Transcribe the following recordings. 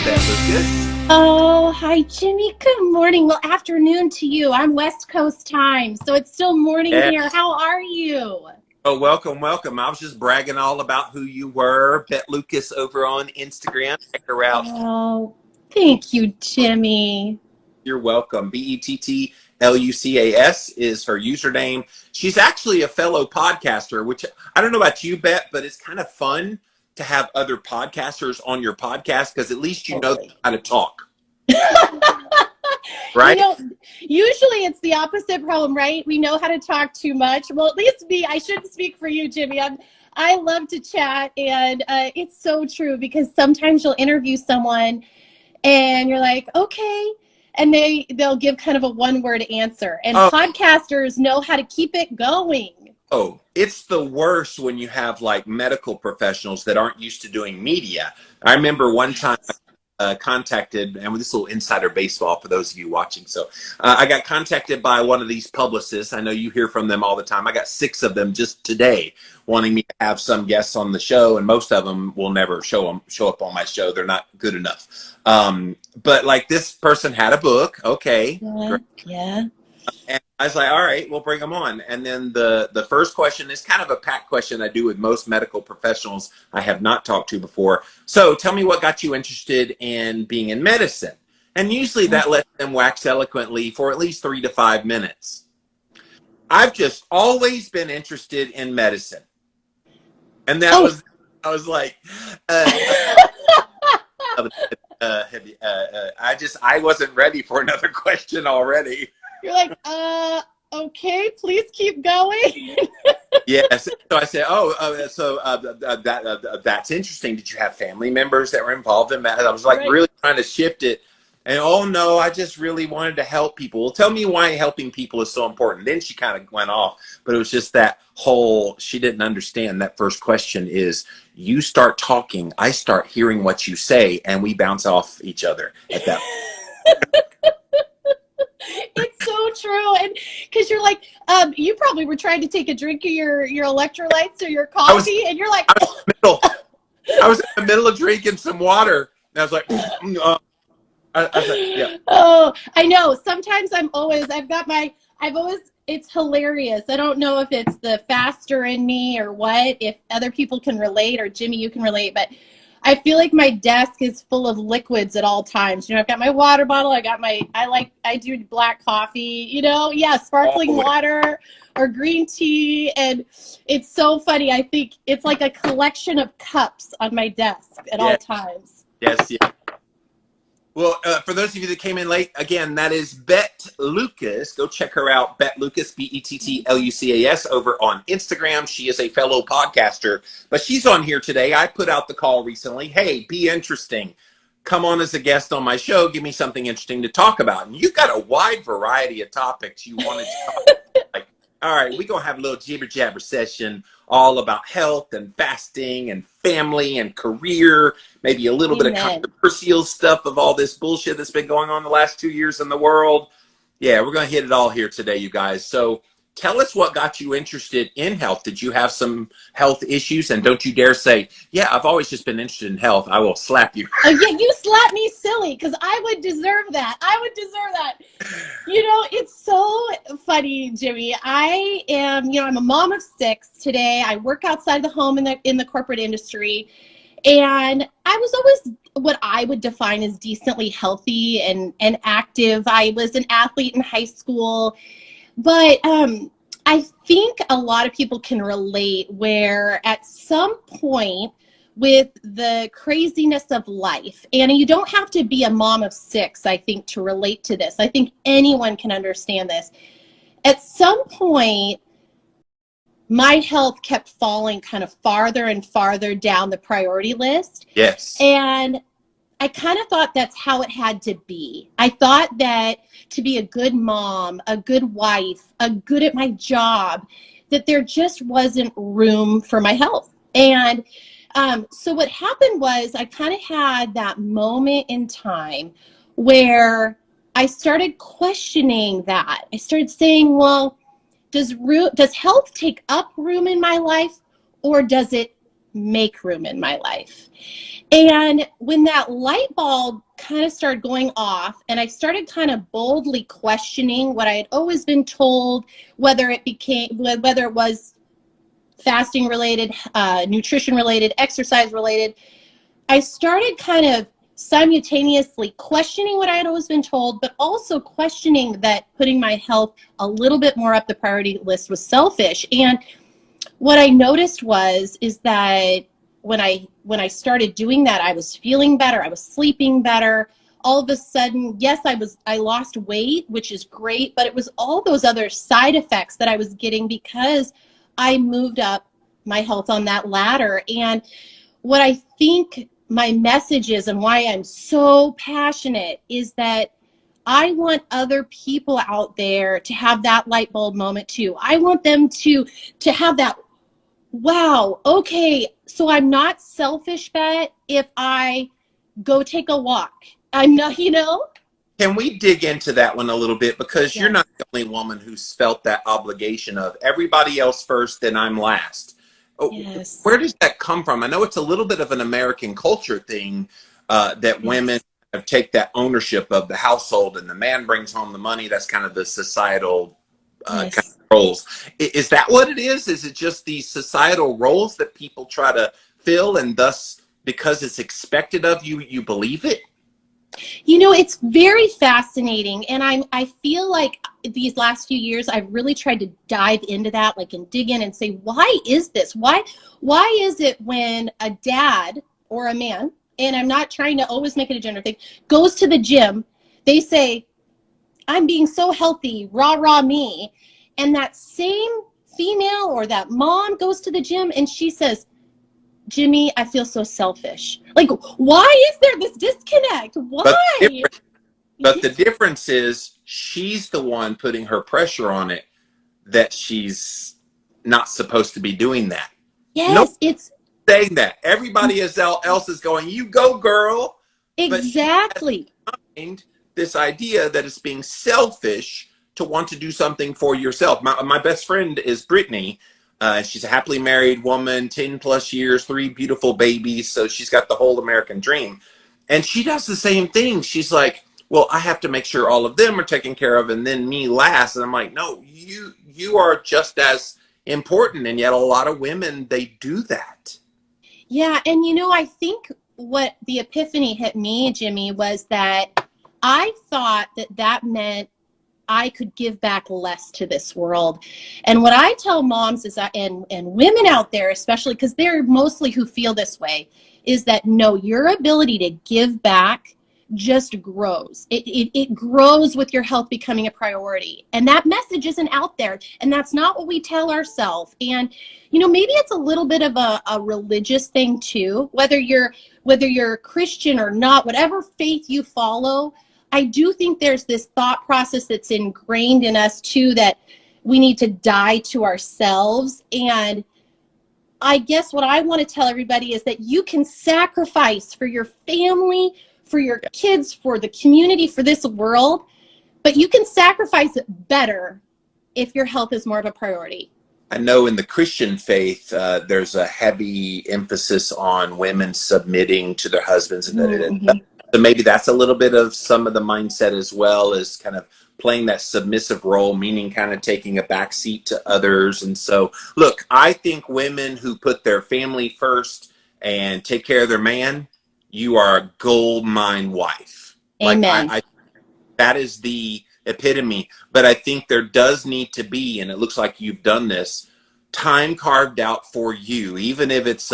Bett Lucas. Oh, hi, Jimmy. Good morning. Well, afternoon to you. I'm West Coast time, so it's still morning here. How are you? Oh, welcome, welcome. I was just bragging all about who you were. Bett Lucas over on Instagram. Check her out. Oh, thank you, Jimmy. You're welcome. BettLucas is her username. She's actually a fellow podcaster, which I don't know about you, Bett, but it's kind of fun to have other podcasters on your podcast because at least you know how to talk. Right? You know, usually it's the opposite problem, right? We know how to talk too much. Well, at least me. I shouldn't speak for you, Jimmy. I love to chat, and it's so true because sometimes you'll interview someone and you're like, okay, and they'll give kind of a one-word answer. And podcasters know how to keep it going. Oh, it's the worst when you have like medical professionals that aren't used to doing media. I remember one time contacted, and with this little insider baseball for those of you watching. So I got contacted by one of these publicists. I know you hear from them all the time. I got 6 of them just today wanting me to have some guests on the show, and most of them will never show up on my show. They're not good enough. But like this person had a book. Okay. Yeah. And I was like, all right, we'll bring them on. And then the first question is kind of a packed question I do with most medical professionals I have not talked to before. So tell me what got you interested in being in medicine. And usually that lets them wax eloquently for at least 3 to 5 minutes. I've just always been interested in medicine. And that was, I was like, I wasn't ready for another question already. You're like, okay, please keep going. Yes. So I said, that's interesting. Did you have family members that were involved in that? I was like really trying to shift it. And oh no, I just really wanted to help people. Well, tell me why helping people is so important. Then she kind of went off, but it was just that whole, she didn't understand that first question is you start talking, I start hearing what you say, and we bounce off each other at that point. It's so true. And because you're like, you probably were trying to take a drink of your electrolytes or your coffee, and you're like, I was in the middle of drinking some water. And I was like, I was like, yeah. Oh, I know. Sometimes it's hilarious. I don't know if it's the faster in me or what, if other people can relate, or Jimmy, you can relate, but I feel like my desk is full of liquids at all times. You know, I've got my water bottle. I do black coffee, sparkling water or green tea. And it's so funny. I think it's like a collection of cups on my desk at all times. Yes, yeah. Well, for those of you that came in late, again, that is Bett Lucas. Go check her out, Bett Lucas, BettLucas, over on Instagram. She is a fellow podcaster, but she's on here today. I put out the call recently. Hey, be interesting. Come on as a guest on my show. Give me something interesting to talk about. And you've got a wide variety of topics you wanted to talk about. Like, all right, we're going to have a little jibber-jabber session all about health and fasting and family and career, maybe a little bit of controversial stuff of all this bullshit that's been going on the last 2 years in the world. Yeah, we're going to hit it all here today, you guys. So tell us what got you interested in health. Did you have some health issues? And don't you dare say, yeah, I've always just been interested in health. I will slap you. Oh, yeah, you slap me silly because I would deserve that. You know, it's so funny, Jimmy. I am, I'm a mom of 6 today. I work outside the home in the corporate industry. And I was always what I would define as decently healthy and active. I was an athlete in high school. But I think a lot of people can relate where at some point with the craziness of life, and you don't have to be a mom of 6, I think, to relate to this. I think anyone can understand this. At some point, my health kept falling kind of farther and farther down the priority list. Yes. And I kind of thought that's how it had to be. I thought that to be a good mom, a good wife, a good at my job, that there just wasn't room for my health. And so what happened was I kind of had that moment in time where I started questioning that. I started saying, well, does health take up room in my life, or does it make room in my life. And when that light bulb kind of started going off and I started kind of boldly questioning what I had always been told, whether it was fasting related, nutrition related, exercise related, I started kind of simultaneously questioning what I had always been told, but also questioning that putting my health a little bit more up the priority list was selfish. And what I noticed is that when I started doing that, I was feeling better. I was sleeping better. All of a sudden, yes, I lost weight, which is great, but it was all those other side effects that I was getting because I moved up my health on that ladder. And what I think my message is, and why I'm so passionate, is that I want other people out there to have that light bulb moment too. I want them to have that, wow, okay, so I'm not selfish, Bett, if I go take a walk. I'm not, Can we dig into that one a little bit? Because you're Yes. not the only woman who's felt that obligation of everybody else first, then I'm last. Yes. Where does that come from? I know it's a little bit of an American culture thing that women take that ownership of the household and the man brings home the money. That's kind of the societal kind of roles. Is that what it is? Is it just these societal roles that people try to fill, and thus, because it's expected of you, you believe it? It's very fascinating, and I feel like these last few years I've really tried to dive into that, and dig in and say, why is this? Why is it when a dad or a man, and I'm not trying to always make it a gender thing, goes to the gym, they say, I'm being so healthy, rah, rah, me. And that same female or that mom goes to the gym and she says, Jimmy, I feel so selfish. Why is there this disconnect? Why? But the difference is she's the one putting her pressure on it that she's not supposed to be doing that. Yes, it's saying that. Everybody else is going, you go, girl. Exactly. But she has this idea that it's being selfish to want to do something for yourself. My best friend is Brittany. She's a happily married woman, 10 plus years, 3 beautiful babies. So she's got the whole American dream. And she does the same thing. She's like, well, I have to make sure all of them are taken care of and then me last. And I'm like, no, you are just as important. And yet a lot of women, they do that. Yeah. And I think what the epiphany hit me, Jimmy, was that I thought that meant I could give back less to this world. And what I tell moms is that, and women out there, especially because they're mostly who feel this way, is that no, your ability to give back just grows. It grows with your health becoming a priority. And that message isn't out there. And that's not what we tell ourselves. And, maybe it's a little bit of a religious thing too, whether you're Christian or not, whatever faith you follow. I do think there's this thought process that's ingrained in us too, that we need to die to ourselves. And I guess what I want to tell everybody is that you can sacrifice for your family, for your kids, for the community, for this world, but you can sacrifice it better if your health is more of a priority. I know in the Christian faith, there's a heavy emphasis on women submitting to their husbands. And so maybe that's a little bit of some of the mindset as well, as kind of playing that submissive role, meaning kind of taking a back seat to others. And so, look, I think women who put their family first and take care of their man, you are a gold mine wife. Amen. That is the epitome. But I think there does need to be, and it looks like you've done this, time carved out for you, even if it's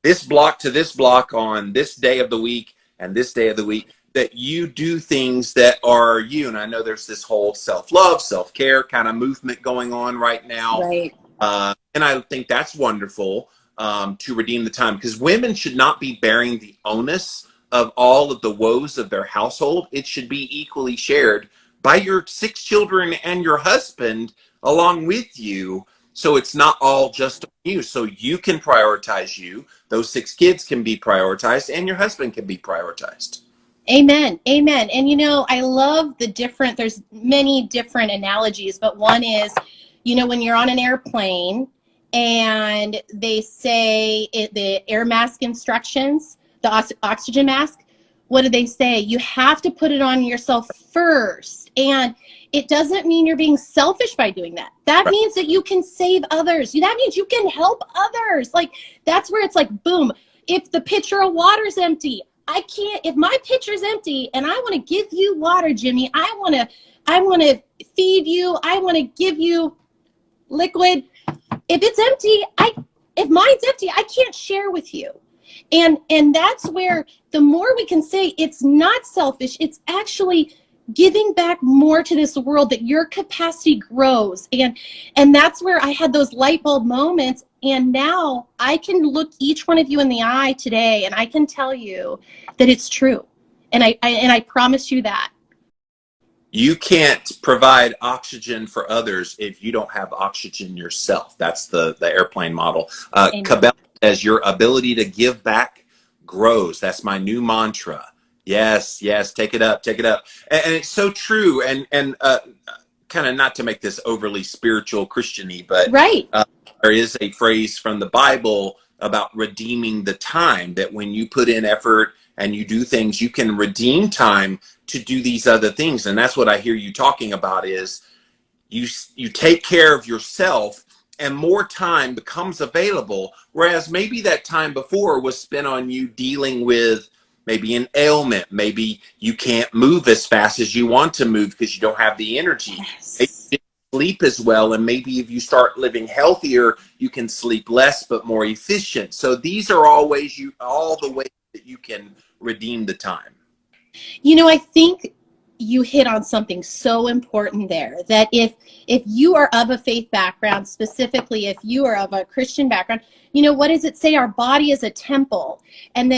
this block to this block on this day of the week and this day of the week, that you do things that are you. And I know there's this whole self-love, self-care kind of movement going on right now. Right. And I think that's wonderful to redeem the time, because women should not be bearing the onus of all of the woes of their household. It should be equally shared by your 6 children and your husband along with you. So it's not all just on you. So you can prioritize you. Those 6 kids can be prioritized and your husband can be prioritized. Amen. Amen. And, I love there's many different analogies, but one is, when you're on an airplane and they say the air mask instructions, the oxygen mask, what do they say? You have to put it on yourself first. And it doesn't mean you're being selfish by doing that. That means that you can save others. That means you can help others. Like, that's where it's like, boom, if the pitcher of water is empty, I can't, if my pitcher's empty and I want to give you water, Jimmy, I want to feed you, I want to give you liquid. If it's empty, if mine's empty, I can't share with you. And that's where the more we can say it's not selfish, it's actually giving back more to this world, that your capacity grows. And that's where I had those light bulb moments. And now I can look each one of you in the eye today, and I can tell you that it's true. And I promise you that. You can't provide oxygen for others if you don't have oxygen yourself. That's the airplane model. Cabell says your ability to give back grows. That's my new mantra. Yes, take it up. And it's so true. And kind of, not to make this overly spiritual Christian-y, but right. There is a phrase from the Bible about redeeming the time, that when you put in effort and you do things, you can redeem time to do these other things. And that's what I hear you talking about, is you take care of yourself and more time becomes available. Whereas maybe that time before was spent on you dealing with maybe an ailment. Maybe you can't move as fast as you want to move because you don't have the energy. Yes. Maybe you didn't sleep as well. And maybe if you start living healthier, you can sleep less but more efficient. So these are all the ways that you can redeem the time. You know, I think you hit on something so important there, that if you are of a faith background, specifically if you are of a Christian background, you know, what does it say? Our body is a temple, and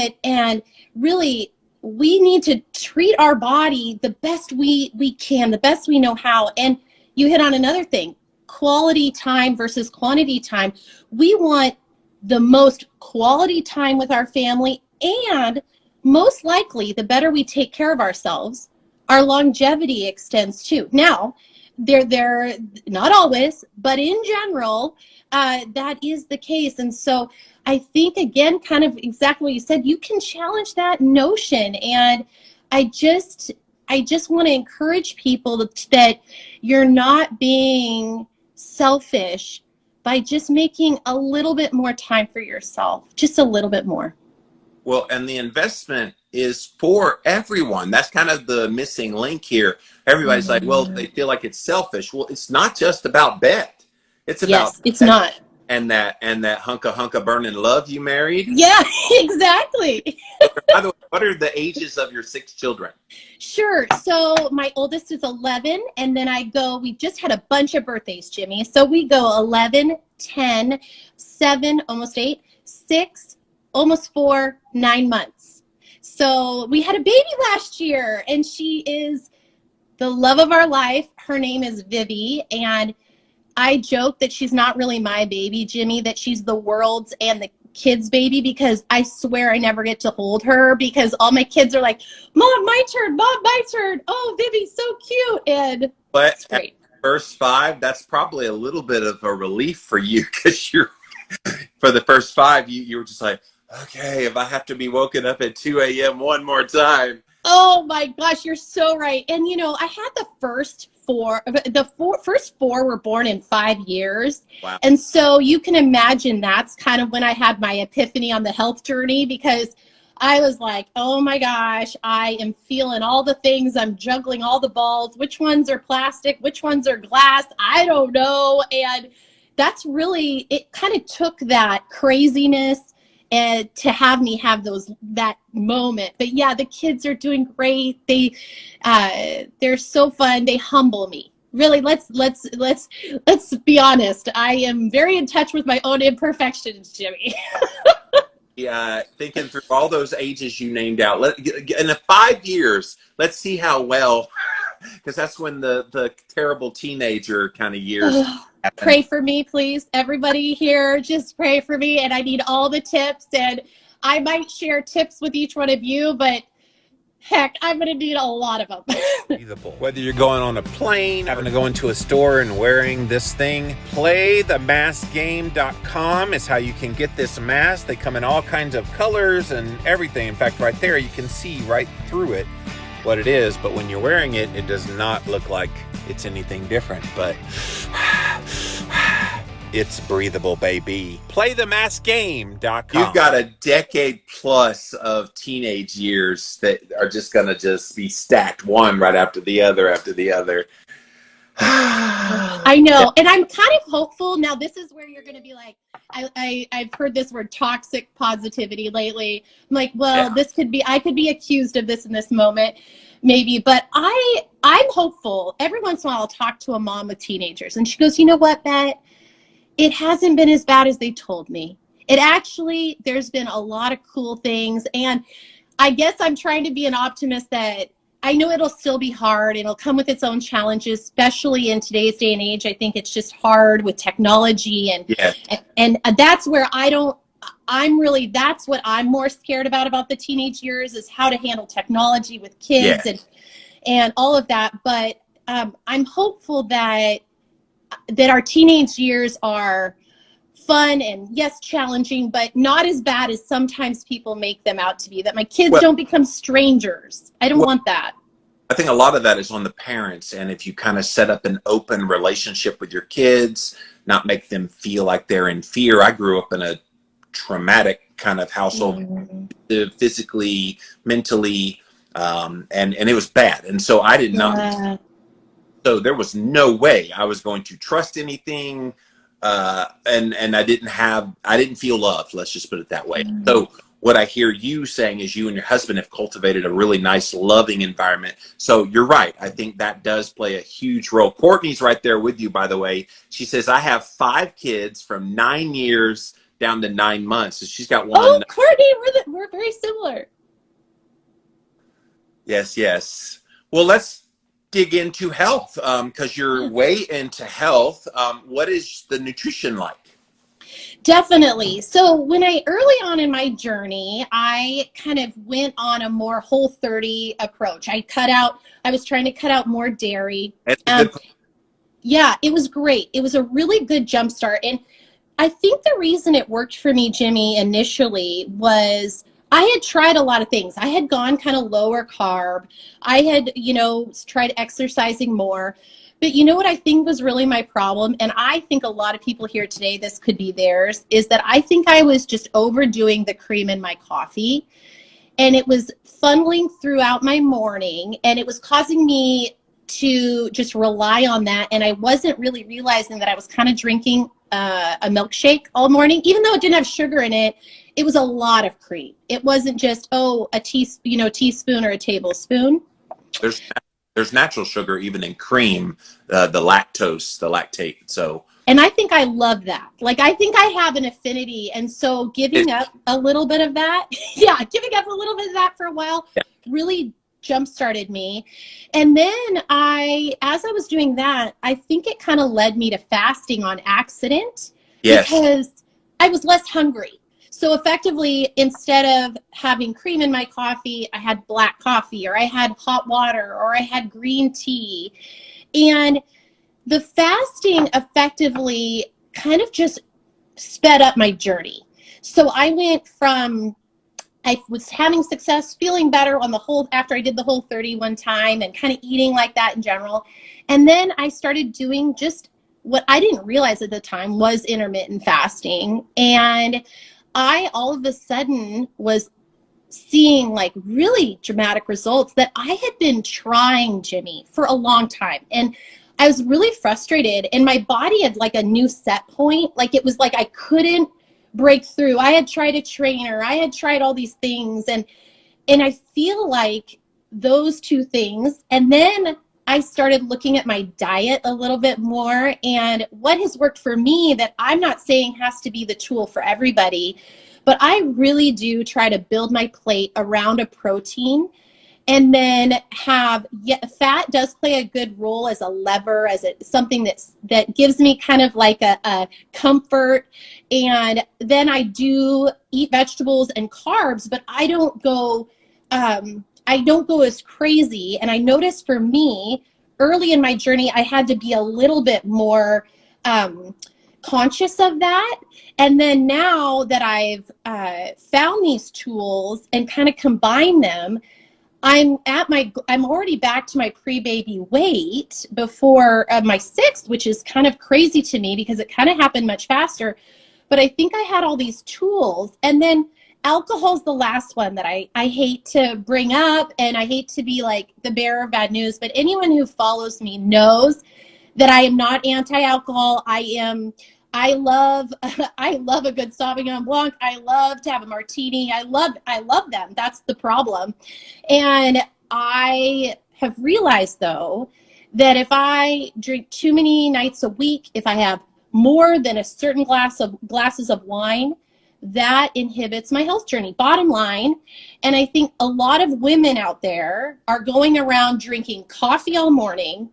really we need to treat our body the best we can, the best we know how. And you hit on another thing, quality time versus quantity time. We want the most quality time with our family, and most likely the better we take care of ourselves, our longevity extends too. Now, they're not always, but in general, that is the case. And so I think, again, kind of exactly what you said, you can challenge that notion. And I just want to encourage people that you're not being selfish by just making a little bit more time for yourself, just a little bit more. Well, and the investment is for everyone. That's kind of the missing link here. Everybody's like, well, they feel like it's selfish. Well, it's not just about Bett. It's about it's not. And that hunka burning love you married. Yeah, exactly. By the way, what are the ages of your 6 children? Sure. So my oldest is 11, and then we just had a bunch of birthdays, Jimmy. So we go 11, 10, 7, almost 8, 6, almost 4, 9 months. So we had a baby last year, and she is the love of our life. Her name is Vivi, and I joke that she's not really my baby, Jimmy, that she's the world's and the kids' baby, because I swear I never get to hold her, because all my kids are like, Mom, my turn, Mom, my turn. Oh, Vivi's so cute. And it's great. First 5, that's probably a little bit of a relief for you, because for the first 5, you were just like, okay, if I have to be woken up at 2 a.m. one more time. Oh my gosh, you're so right. And you know, I had the first 4. First 4 were born in 5 years. Wow. And so you can imagine that's kind of when I had my epiphany on the health journey, because I was like, oh my gosh, I am feeling all the things. I'm juggling all the balls. Which ones are plastic? Which ones are glass? I don't know. And that's really, it kind of took that craziness and to have me have that moment. But yeah, the kids are doing great. They're so fun. They humble me. Really, let's be honest. I am very in touch with my own imperfections, Jimmy. Yeah, thinking through all those ages you named out. In the 5 years, let's see how well, because that's when the terrible teenager kind of years happen. Pray for me, please. Everybody here, just pray for me. And I need all the tips. And I might share tips with each one of you, but heck, I'm going to need a lot of them. Breathable. Whether you're going on a plane, having to go into a store and wearing this thing, playthemaskgame.com is how you can get this mask. They come in all kinds of colors and everything. In fact, right there, you can see right through it what it is, but when you're wearing it, it does not look like it's anything different, but it's breathable, baby. Playthemaskgame.com. You've got a decade plus of teenage years that are just gonna just be stacked one right after the other after the other. I know, and I'm kind of hopeful. Now, this is where you're going to be like, I've heard this word toxic positivity lately. I'm like, well, this could be, I could be accused of this in this moment, maybe, but I'm hopeful. Every once in a while, I'll talk to a mom with teenagers, and she goes, you know what, Bett? It hasn't been as bad as they told me. It actually, there's been a lot of cool things, and I guess I'm trying to be an optimist that I know it'll still be hard. It'll come with its own challenges, especially in today's day and age. I think it's just hard with technology, and that's where that's what I'm more scared about the teenage years, is how to handle technology with kids and all of that. But I'm hopeful that our teenage years are fun and yes, challenging, but not as bad as sometimes people make them out to be, that my kids don't become strangers. I don't want that. I think a lot of that is on the parents. And if you kind of set up an open relationship with your kids, not make them feel like they're in fear. I grew up in a traumatic kind of household, physically, mentally, and it was bad. And so I did not, so there was no way I was going to trust anything. And I didn't feel loved. Let's just put it that way. So what I hear you saying is you and your husband have cultivated a really nice, loving environment. So you're right. I think that does play a huge role. Courtney's right there with you, by the way. She says, I have 5 kids from 9 years down to 9 months. So she's got one. Oh, Courtney, we're very similar. Yes, yes. Well, let's dig into health, because you're way into health. What is the nutrition like? Definitely. So when early on in my journey, I kind of went on a more Whole30 approach. I was trying to cut out more dairy. Yeah, it was great. It was a really good jumpstart. And I think the reason it worked for me, Jimmy, initially was I had tried a lot of things. I had gone kind of lower carb. I had, tried exercising more. But you know what I think was really my problem? And I think a lot of people here today, this could be theirs, is that I think I was just overdoing the cream in my coffee. And it was funneling throughout my morning. And it was causing me to just rely on that. And I wasn't really realizing that I was kind of drinking a milkshake all morning. Even though it didn't have sugar in it, it was a lot of cream. It wasn't just, a teaspoon or a tablespoon. There's natural sugar even in cream, the lactose, the lactate. So, and I think I love that. Like, I think I have an affinity. And so giving up a little bit of that, for a while really jump-started me. And then as I was doing that, I think it kind of led me to fasting on accident because I was less hungry. So effectively, instead of having cream in my coffee, I had black coffee, or I had hot water, or I had green tea. And the fasting effectively kind of just sped up my journey. So I went from, I was having success, feeling better after I did the Whole30 one time, and kind of eating like that in general. And then I started doing just what I didn't realize at the time was intermittent fasting. And I all of a sudden was seeing like really dramatic results that I had been trying, Jimmy, for a long time. And I was really frustrated, and my body had like a new set point. Like, it was like I couldn't break through. I had tried a trainer. I had tried all these things. And I feel like those two things. And then I started looking at my diet a little bit more, and what has worked for me, that I'm not saying has to be the tool for everybody, but I really do try to build my plate around a protein, and then fat does play a good role as a lever, as something that gives me kind of like a comfort. And then I do eat vegetables and carbs, but I don't go I don't go as crazy. And I noticed for me, early in my journey, I had to be a little bit more conscious of that. And then now that I've found these tools and kind of combine them, I'm already back to my pre-baby weight before my sixth, which is kind of crazy to me because it kind of happened much faster. But I think I had all these tools. And then alcohol's the last one that I hate to bring up, and I hate to be like the bearer of bad news, but anyone who follows me knows that I am not anti-alcohol. I love I love a good Sauvignon Blanc. I love to have a martini. I love them. That's the problem. And I have realized, though, that if I drink too many nights a week, if I have more than a certain glasses of wine, that inhibits my health journey, bottom line. And I think a lot of women out there are going around drinking coffee all morning.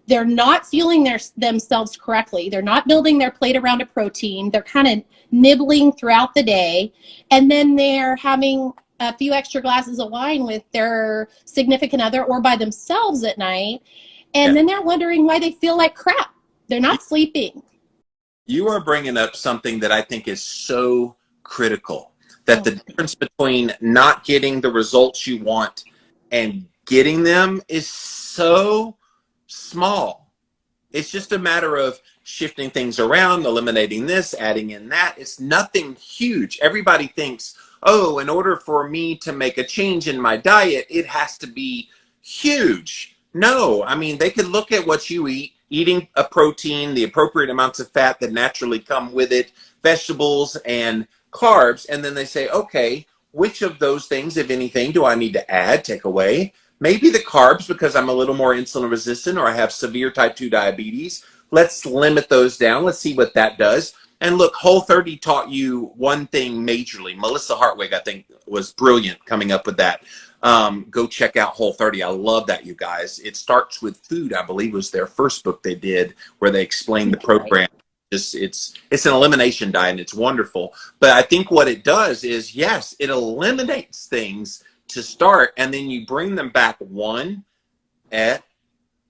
They're not fueling themselves correctly. They're not building their plate around a protein. They're kind of nibbling throughout the day. And then they're having a few extra glasses of wine with their significant other or by themselves at night. And then they're wondering why they feel like crap. They're not sleeping. You are bringing up something that I think is so critical, that the difference between not getting the results you want and getting them is so small. It's just a matter of shifting things around, eliminating this, adding in that. It's nothing huge. Everybody thinks, oh, in order for me to make a change in my diet, it has to be huge. No, I mean, they could look at what you eat, eating a protein, the appropriate amounts of fat that naturally come with it, vegetables and carbs, and then they say, okay, which of those things, if anything, do I need to add, take away? Maybe the carbs, because I'm a little more insulin resistant or I have severe type 2 diabetes. Let's limit those down. Let's see what that does. And look, Whole30 taught you one thing majorly. Melissa Hartwig, I think, was brilliant coming up with that. Go check out Whole30. I love that, you guys. It Starts with Food, I believe, was their first book they did where they explained the program. It's an elimination diet, and it's wonderful. But I think what it does is, yes, it eliminates things to start, and then you bring them back one at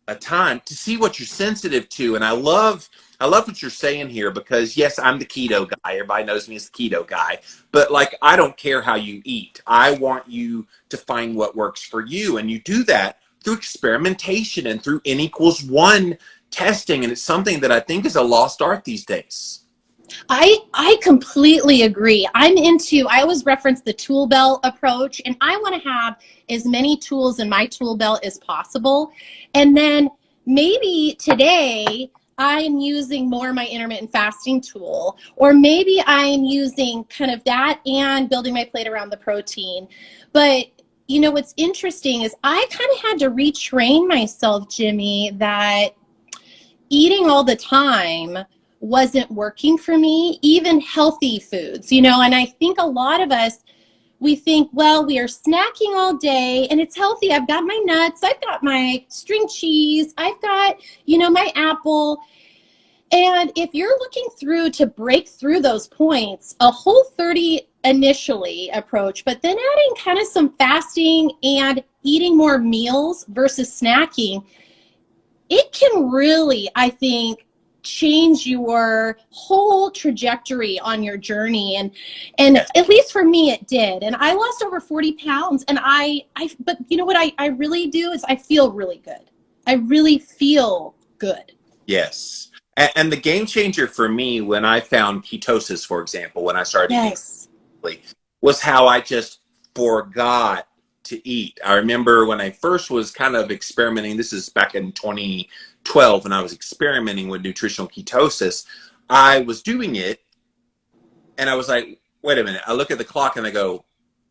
a time to see what you're sensitive to. And I love what you're saying here, because yes, I'm the keto guy. Everybody knows me as the keto guy, but like, I don't care how you eat. I want you to find what works for you. And you do that through experimentation and through N=1 testing. And it's something that I think is a lost art these days. I completely agree. I always reference the tool belt approach, and I want to have as many tools in my tool belt as possible. And then maybe today I'm using more my intermittent fasting tool, or maybe I'm using kind of that and building my plate around the protein. But you know, what's interesting is I kind of had to retrain myself, Jimmy, that eating all the time wasn't working for me, even healthy foods, you know. And I think a lot of us, we think, well, we are snacking all day and it's healthy. I've got my nuts, I've got my string cheese, I've got, you know, my apple. And if you're looking through to break through those points, a Whole30 initially approach, but then adding kind of some fasting and eating more meals versus snacking, it can really, I think, change your whole trajectory on your journey. And at least for me, it did. And I lost over 40 pounds. And but you know what I really do is I feel really good. I really feel good. Yes. And the game changer for me when I found ketosis, for example, when I started eating, was how I just forgot to eat. I remember when I first was kind of experimenting, this is back in 2012, when I was experimenting with nutritional ketosis, I was doing it and I was like, wait a minute. I look at the clock and I go,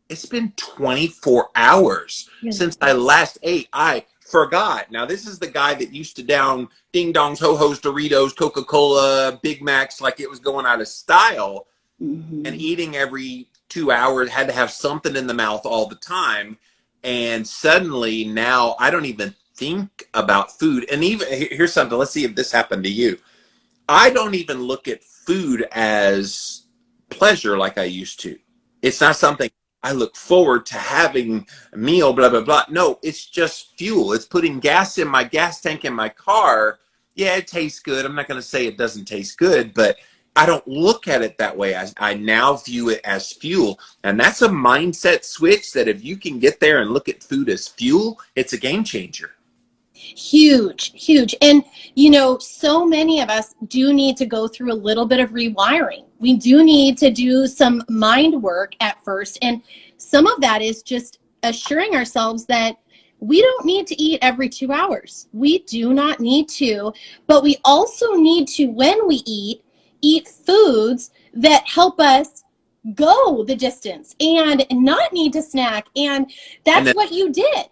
it's been 24 hours since I last ate. I forgot. Now, this is the guy that used to down Ding Dongs, Ho-Hos, Doritos, Coca-Cola, Big Macs like it was going out of style, and eating every 2 hours, had to have something in the mouth all the time. And suddenly now I don't even think about food. And even here's something, let's see if this happened to you. I don't even look at food as pleasure like I used to. It's not something I look forward to having a meal, blah, blah, blah. No, it's just fuel. It's putting gas in my gas tank in my car. Yeah, it tastes good. I'm not going to say it doesn't taste good, but I don't look at it that way. I now view it as fuel. And that's a mindset switch that if you can get there and look at food as fuel, it's a game changer. Huge, huge. And, you know, so many of us do need to go through a little bit of rewiring. We do need to do some mind work at first. And some of that is just assuring ourselves that we don't need to eat every 2 hours. We do not need to, but we also need to, when we eat foods that help us go the distance and not need to snack. And that's what you did.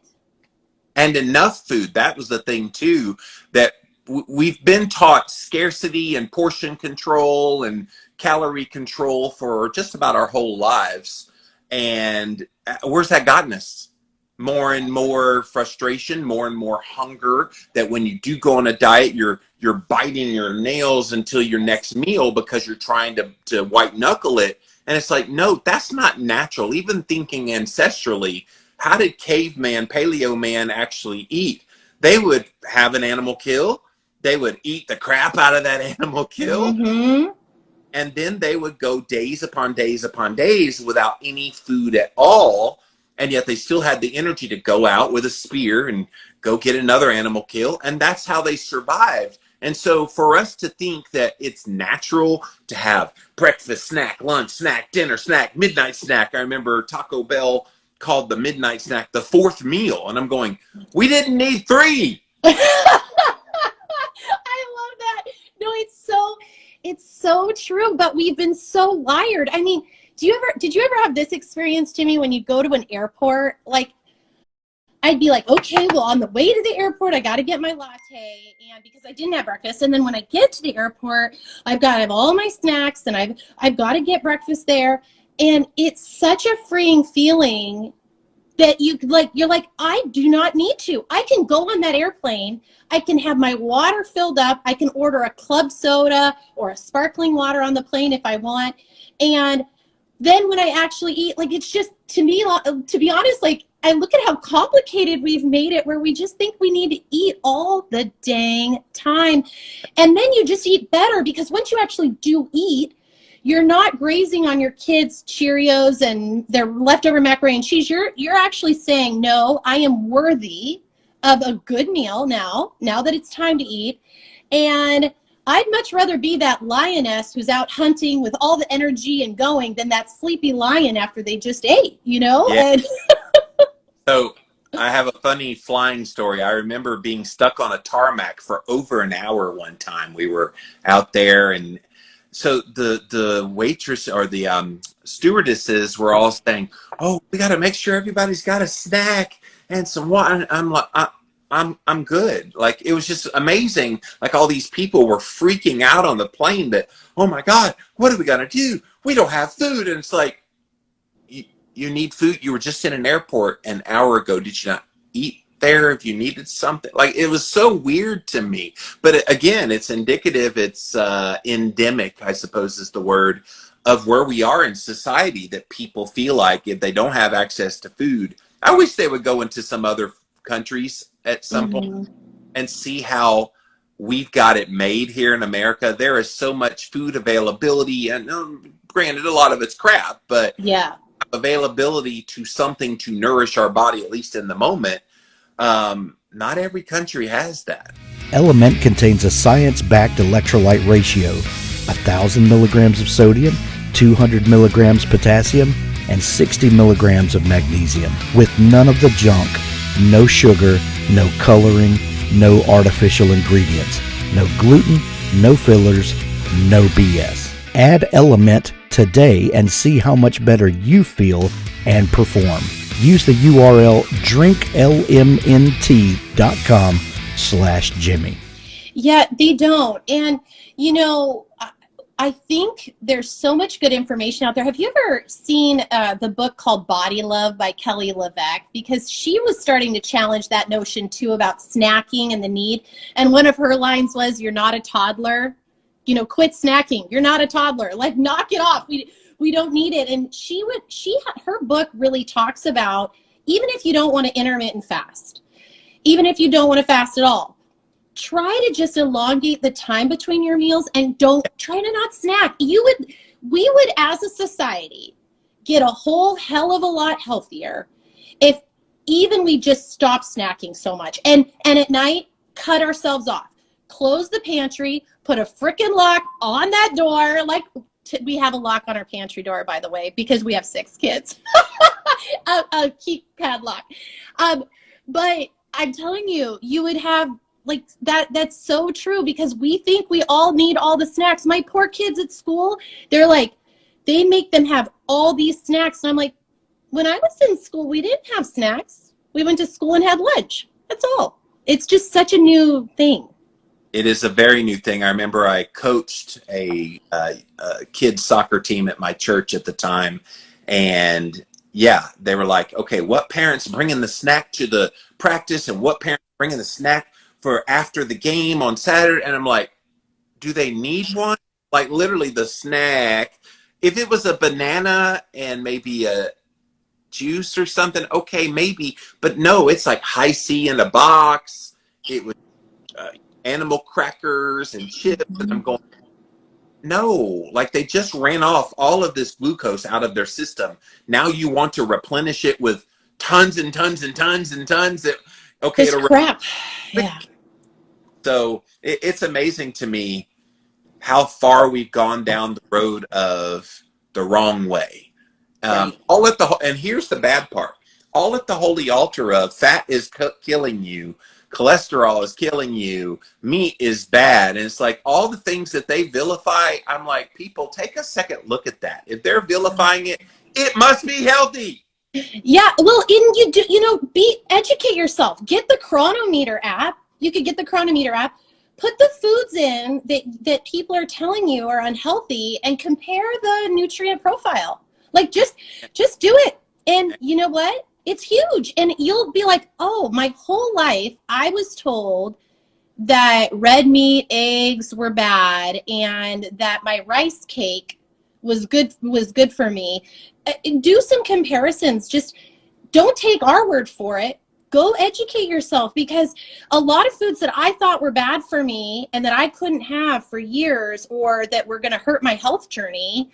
And enough food. That was the thing too, that we've been taught scarcity and portion control and calorie control for just about our whole lives. And where's that gotten us? More and more frustration, more and more hunger, that when you do go on a diet, you're biting your nails until your next meal because you're trying to white knuckle it. And it's like, no, that's not natural. Even thinking ancestrally, how did caveman, paleo man actually eat? They would have an animal kill. They would eat the crap out of that animal kill. Mm-hmm. And then they would go days upon days upon days without any food at all. And yet they still had the energy to go out with a spear and go get another animal kill. And that's how they survived. And so for us to think that it's natural to have breakfast, snack, lunch, snack, dinner, snack, midnight snack. I remember Taco Bell called the midnight snack the fourth meal. And I'm going, we didn't need 3. I love that. No, it's so true, but we've been so wired. I mean, did you ever have this experience, Jimmy, when you go to an airport? Like, I'd be like, okay, well, on the way to the airport, I got to get my latte, and because I didn't have breakfast. And then when I get to the airport, I've got to have all my snacks, and I've got to get breakfast there. And it's such a freeing feeling that you're like, I do not need to. I can go on that airplane. I can have my water filled up. I can order a club soda or a sparkling water on the plane if I want. And then when I actually eat, like, it's just, to me, to be honest, like, I look at how complicated we've made it, where we just think we need to eat all the dang time. And then you just eat better, because once you actually do eat, you're not grazing on your kids' Cheerios and their leftover macaroni and cheese. You're actually saying, no, I am worthy of a good meal now that it's time to eat. And I'd much rather be that lioness who's out hunting with all the energy and going than that sleepy lion after they just ate, you know? Yeah. And So I have a funny flying story. I remember being stuck on a tarmac for over an hour one time. We were out there, and so the waitress or the stewardesses were all saying, "Oh, we got to make sure everybody's got a snack and some water." I'm like, I'm good. Like, it was just amazing. Like, all these people were freaking out on the plane that, oh my God, what are we gonna do? We don't have food. And it's like, you need food. You were just in an airport an hour ago. Did you not eat there if you needed something? Like, it was so weird to me. But again, it's indicative, it's endemic, I suppose is the word, of where we are in society, that people feel like if they don't have access to food, I wish they would go into some other countries at some point and see how we've got it made here in America. There is so much food availability, and granted, a lot of it's crap, but yeah. Availability to something to nourish our body, at least in the moment. Not every country has that. Element contains a science-backed electrolyte ratio, 1,000 milligrams of sodium, 200 milligrams potassium, and 60 milligrams of magnesium, with none of the junk, no sugar, no coloring, no artificial ingredients, no gluten, no fillers, no BS. Add Element today and see how much better you feel and perform. Use the URL drinklmnt.com/Jimmy. Yeah, they don't. And, you know, I think there's so much good information out there. Have you ever seen the book called Body Love by Kelly Levesque? Because she was starting to challenge that notion too about snacking and the need. And one of her lines was, "You're not a toddler. You know, quit snacking. You're not a toddler. Like, knock it off. we don't need it. And her book really talks about, even if you don't want to intermittent fast, even if you don't want to fast at all, try to just elongate the time between your meals and try to not snack. We would as a society get a whole hell of a lot healthier if even we just stop snacking so much. And at night, cut ourselves off. Close the pantry, put a frickin' lock on that door. We have a lock on our pantry door, by the way, because we have 6 kids. a key padlock. But I'm telling you, you would have that's so true, because we think we all need all the snacks. My poor kids at school, they make them have all these snacks. And I'm like, when I was in school, we didn't have snacks. We went to school and had lunch. That's all. It's just such a new thing. It is a very new thing. I remember I coached a kids soccer team at my church at the time. And yeah, they were like, okay, what parents bringing the snack to the practice and what parents bringing the snack for after the game on Saturday? And I'm like, do they need one? Like literally the snack. If it was a banana and maybe a juice or something, okay, maybe. But no, it's like high C in a box. It was animal crackers and chips. And I'm going, no, like they just ran off all of this glucose out of their system. Now you want to replenish it with tons and tons and tons and tons. It's crap. Yeah. So it's amazing to me how far we've gone down the road of the wrong way. All at and here's the bad part. All at the holy altar of fat is killing you, cholesterol is killing you, meat is bad. And it's like all the things that they vilify. I'm like, people, take a second look at that. If they're vilifying it, it must be healthy. Yeah, well, educate yourself. Get the Chronometer app. You could get the Chronometer app. Put the foods in that people are telling you are unhealthy and compare the nutrient profile. Like just do it. And you know what? It's huge. And you'll be like, oh, my whole life I was told that red meat, eggs were bad and that my rice cake was good for me. Do some comparisons. Just don't take our word for it. Go educate yourself, because a lot of foods that I thought were bad for me and that I couldn't have for years or that were going to hurt my health journey,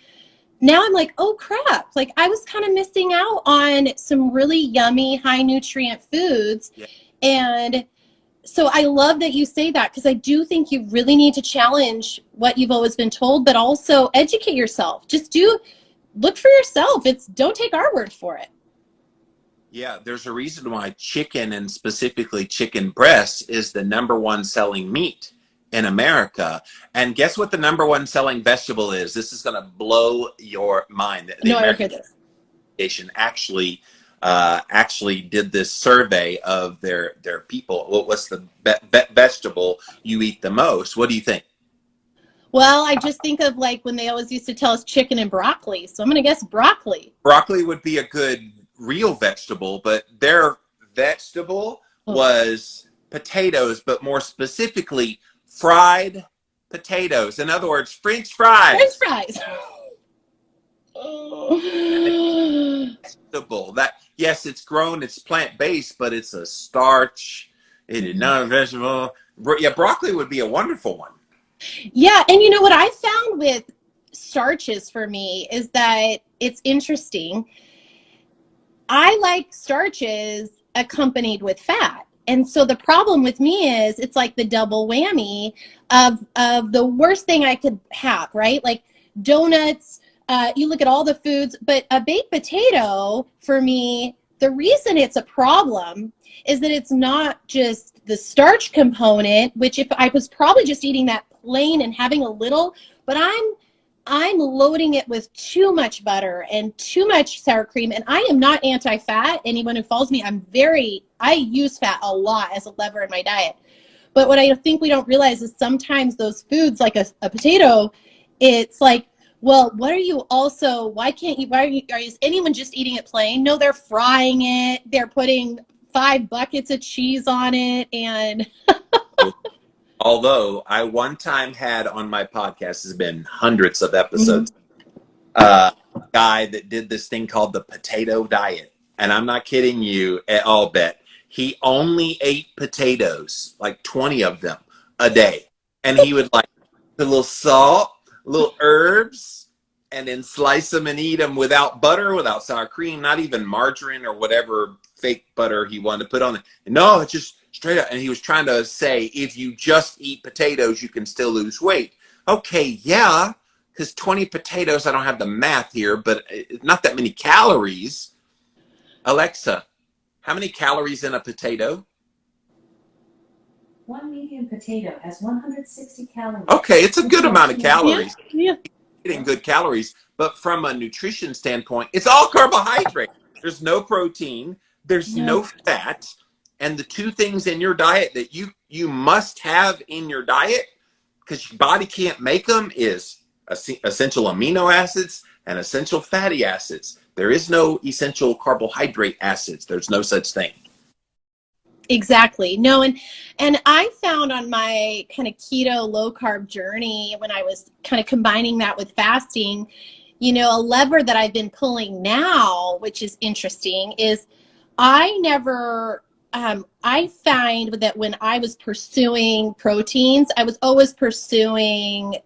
now I'm like, oh crap, like I was kind of missing out on some really yummy, high nutrient foods. Yeah. And so I love that you say that, because I do think you really need to challenge what you've always been told, but also educate yourself. Just look for yourself. Don't take our word for it. Yeah, there's a reason why chicken, and specifically chicken breast, is the #1 selling meat in America. And guess what the #1 selling vegetable is? This is going to blow your mind. The American Association actually did this survey of their people. What's the vegetable you eat the most? What do you think? Well, I just think of like when they always used to tell us chicken and broccoli. So I'm going to guess broccoli. Broccoli would be a good real vegetable, but their vegetable was potatoes, but more specifically fried potatoes. In other words, French fries. French fries. Vegetable. That, yes, it's grown, it's plant-based, but it's a starch. It is not a vegetable. Yeah, broccoli would be a wonderful one. Yeah, and you know what I found with starches for me is that it's interesting. I like starches accompanied with fat. And so the problem with me is it's like the double whammy of the worst thing I could have, right? Like donuts, you look at all the foods, but a baked potato for me, the reason it's a problem is that it's not just the starch component, which if I was probably just eating that plain and having a little, but I'm loading it with too much butter and too much sour cream. And I am not anti-fat. Anyone who follows me, I use fat a lot as a lever in my diet. But what I think we don't realize is sometimes those foods like a potato, it's like, well, what are you also, is anyone just eating it plain? No, they're frying it. They're putting 5 buckets of cheese on it. And although I one time had on my podcast, has been hundreds of episodes, guy that did this thing called the potato diet. And I'm not kidding you at all, Bet. He only ate potatoes, like 20 of them a day. And he would like put a little salt, a little herbs, and then slice them and eat them without butter, without sour cream, not even margarine or whatever fake butter he wanted to put on it. No, it's just straight up. And he was trying to say, if you just eat potatoes, you can still lose weight. Okay, yeah, because 20 potatoes, I don't have the math here, but not that many calories. Alexa, how many calories in a potato? One medium potato has 160 calories. Okay, it's a good amount of calories. Yeah. Getting good calories, but from a nutrition standpoint, it's all carbohydrate. There's no protein, there's no fat, and the two things in your diet that you must have in your diet, because your body can't make them, is essential amino acids and essential fatty acids. There is no essential carbohydrate acids. There's no such thing. Exactly. No, and I found on my kind of keto low carb journey, when I was kind of combining that with fasting, you know, a lever that I've been pulling now, which is interesting, is I find that when I was pursuing proteins, I was always pursuing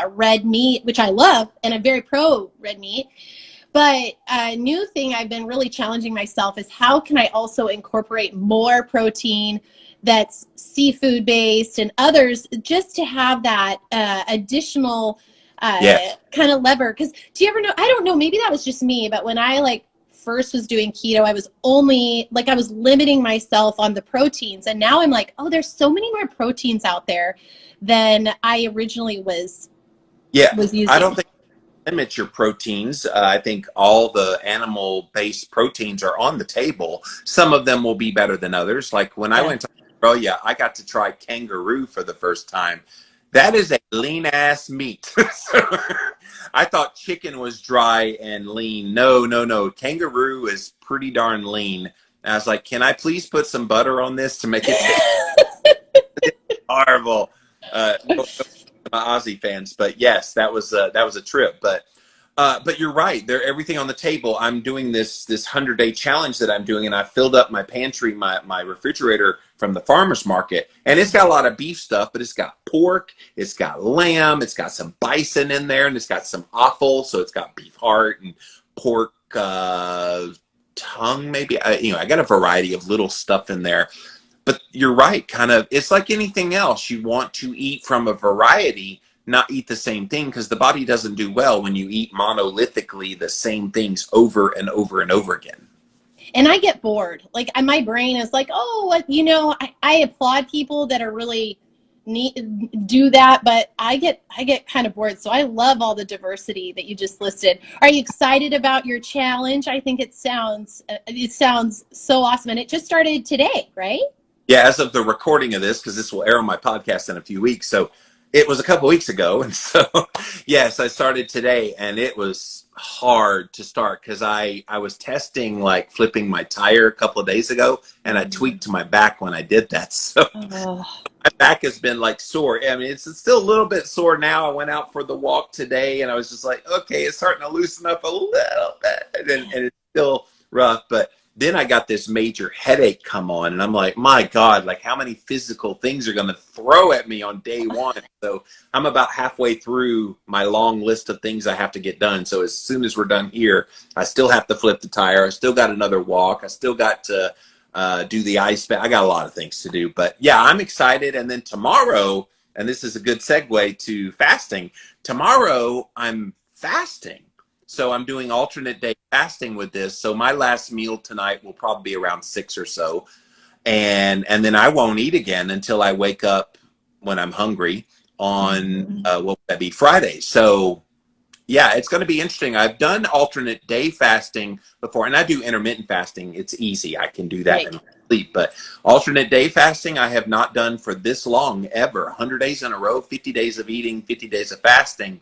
red meat, which I love, and I'm very pro red meat. But a new thing I've been really challenging myself is how can I also incorporate more protein that's seafood based and others, just to have that additional kind of lever. Because do you ever know, I don't know, maybe that was just me, but when I first was doing keto, I was only I was limiting myself on the proteins, and now I'm like, oh, there's so many more proteins out there than I originally was using. I don't think limit your proteins. I think all the animal-based proteins are on the table. Some of them will be better than others. Like when I went to Australia, I got to try kangaroo for the first time. That is a lean-ass meat. So, I thought chicken was dry and lean. No. Kangaroo is pretty darn lean. And I was like, can I please put some butter on this to make it horrible? My Aussie fans, but yes, that was a trip. But you're right. Everything on the table. I'm doing this 100-day challenge that I'm doing, and I filled up my pantry, my refrigerator from the farmer's market, and it's got a lot of beef stuff, but it's got pork, it's got lamb, it's got some bison in there, and it's got some offal, so it's got beef heart and pork tongue, maybe. I got a variety of little stuff in there. But you're right, kind of, it's like anything else. You want to eat from a variety, not eat the same thing, because the body doesn't do well when you eat monolithically the same things over and over and over again. And I get bored. My brain is like, oh, I applaud people that are really do that, but I get kind of bored. So I love all the diversity that you just listed. Are you excited about your challenge? I think it sounds so awesome, and it just started today, right? Yeah, as of the recording of this, because this will air on my podcast in a few weeks. So it was a couple weeks ago. And so, yes, I started today, and it was hard to start because I was testing flipping my tire a couple of days ago, and I tweaked my back when I did that. So my back has been sore. I mean, it's still a little bit sore now. I went out for the walk today, and I was just like, okay, it's starting to loosen up a little bit, and it's still rough, but then I got this major headache come on, and I'm like, my God, how many physical things are going to throw at me on day one? So I'm about halfway through my long list of things I have to get done. So as soon as we're done here, I still have to flip the tire. I still got another walk. I still got to do the ice bath. I got a lot of things to do. But yeah, I'm excited. And then tomorrow, and this is a good segue to fasting, tomorrow I'm fasting. So I'm doing alternate day fasting with this. So my last meal tonight will probably be around 6 or so. And then I won't eat again until I wake up when I'm hungry on, what would that be, Friday. So yeah, it's going to be interesting. I've done alternate day fasting before, and I do intermittent fasting. It's easy. I can do that in my sleep. But alternate day fasting, I have not done for this long ever. 100 days in a row, 50 days of eating, 50 days of fasting.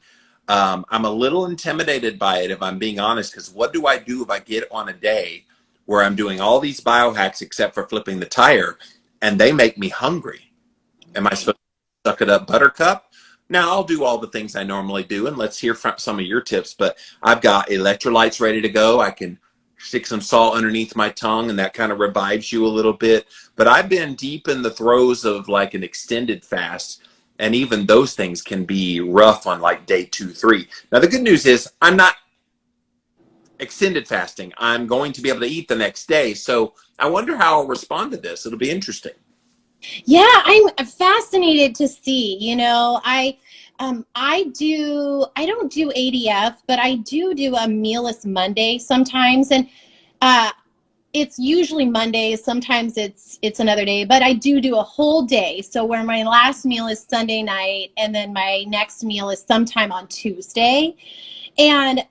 I'm a little intimidated by it, if I'm being honest, because what do I do if I get on a day where I'm doing all these biohacks except for flipping the tire, and they make me hungry? Am I supposed to suck it up, buttercup? Now, I'll do all the things I normally do, and let's hear from some of your tips. But I've got electrolytes ready to go. I can stick some salt underneath my tongue, and that kind of revives you a little bit. But I've been deep in the throes of like an extended fast, and even those things can be rough on like day 2, 3. Now, the good news is I'm not extended fasting. I'm going to be able to eat the next day. So I wonder how I'll respond to this. It'll be interesting. Yeah, I'm fascinated to see. I don't do ADF, but I do a mealless Monday sometimes, and it's usually Mondays. Sometimes it's another day, but I do a whole day. So where my last meal is Sunday night, and then my next meal is sometime on Tuesday, and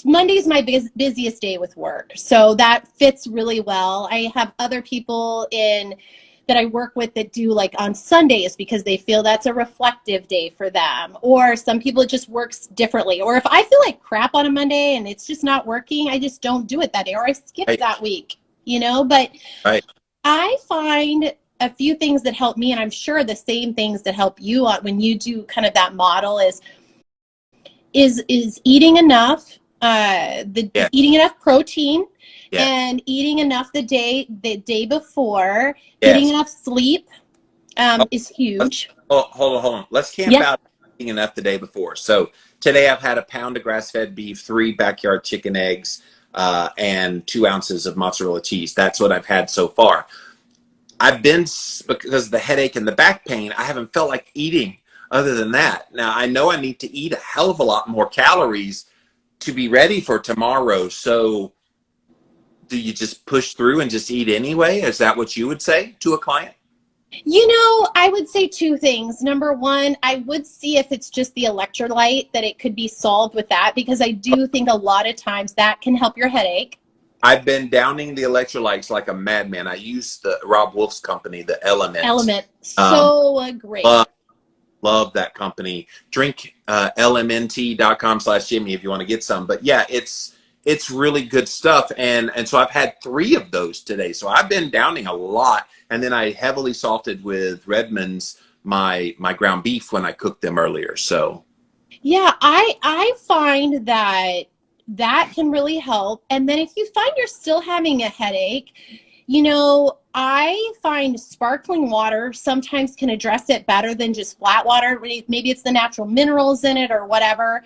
Monday's my busiest day with work, so that fits really well. I have other people that I work with that do like on Sundays because they feel that's a reflective day for them. Or some people, it just works differently. Or if I feel like crap on a Monday and it's just not working, I just don't do it that day, or I skip that week, But I find a few things that help me, and I'm sure the same things that help you when you do kind of that model is eating enough, eating enough protein. Yes. And eating enough the day before, getting enough sleep is huge. Hold on. Let's camp out eating enough the day before. So today I've had a pound of grass-fed beef, 3 backyard chicken eggs, and 2 ounces of mozzarella cheese. That's what I've had so far. Because of the headache and the back pain, I haven't felt like eating other than that. Now, I know I need to eat a hell of a lot more calories to be ready for tomorrow. So do you just push through and just eat anyway? Is that what you would say to a client? I would say 2 things. Number one, I would see if it's just the electrolyte, that it could be solved with that, because I do think a lot of times that can help your headache. I've been downing the electrolytes like a madman. I use the Rob Wolf's company, the Element. So great. Love that company. Drink lmnt.com/Jimmy if you want to get some. But yeah, it's really good stuff. And so I've had 3 of those today. So I've been downing a lot. And then I heavily salted with Redmond's my ground beef when I cooked them earlier. So yeah, I find that can really help. And then if you find you're still having a headache, I find sparkling water sometimes can address it better than just flat water. Maybe it's the natural minerals in it or whatever.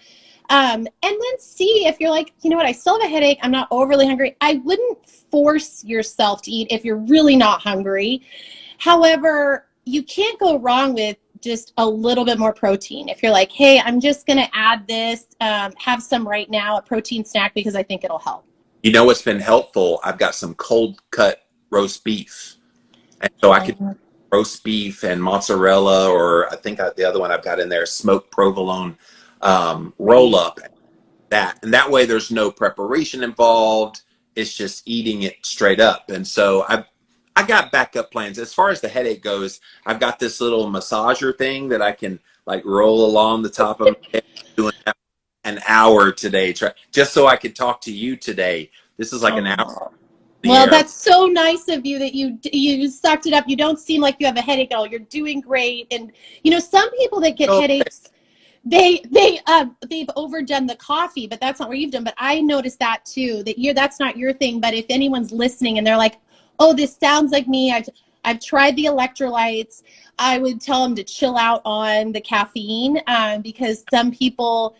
And then see if you're like, you know what, I still have a headache, I'm not overly hungry. I wouldn't force yourself to eat if you're really not hungry. However, you can't go wrong with just a little bit more protein. If you're like, hey, I'm just going to add this, have some right now, a protein snack, because I think it'll help. You know what's been helpful? I've got some cold cut roast beef. And so I could roast beef and mozzarella, or I think the other one I've got in there, smoked provolone roll up, and that way there's no preparation involved. It's just eating it straight up. And so I got backup plans. As far as the headache goes, I've got this little massager thing that I can like roll along the top of my head, doing that an hour today, just so I could talk to you today. This is like an hour. Well, that's so nice of you that you sucked it up. You don't seem like you have a headache at all. You're doing great. And some people that get headaches, they've overdone the coffee, but that's not what you've done. But I noticed that too, that's not your thing. But if anyone's listening and they're like, oh, this sounds like me, I've tried the electrolytes, I would tell them to chill out on the caffeine, because some people,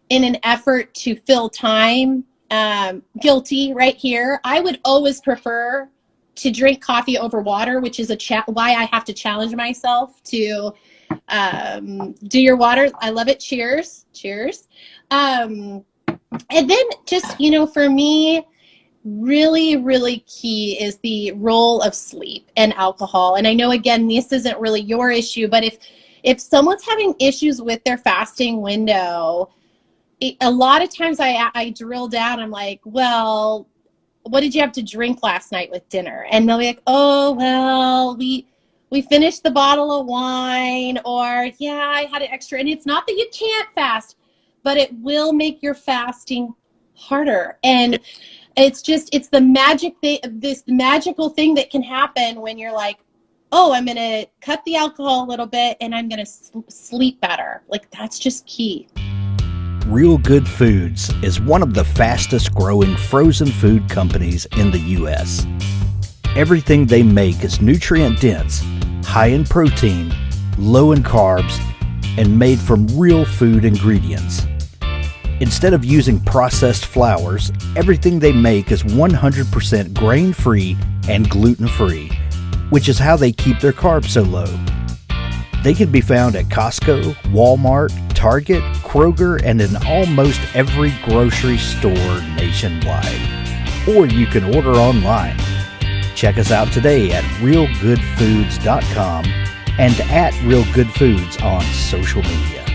in an effort to fill time, guilty right here, I would always prefer to drink coffee over water, which is why I have to challenge myself to do your water. I love it. Cheers. And then just, for me, really, really key is the role of sleep and alcohol. And I know, again, this isn't really your issue, but if someone's having issues with their fasting window, a lot of times I drill down. I'm like, well, what did you have to drink last night with dinner? And they'll be like, oh, well, we finished the bottle of wine, or yeah, I had an extra. And it's not that you can't fast, but it will make your fasting harder. And it's the magical thing that can happen when you're like, oh, I'm going to cut the alcohol a little bit and I'm going to sleep better. Like, that's just key. Real Good Foods is one of the fastest growing frozen food companies in the U.S. Everything they make is nutrient dense, high in protein, low in carbs, and made from real food ingredients. Instead of using processed flours, everything they make is 100% grain-free and gluten-free, which is how they keep their carbs so low. They can be found at Costco, Walmart, Target, Kroger, and in almost every grocery store nationwide. Or you can order online. Check us out today at realgoodfoods.com and at Real Good Foods on social media.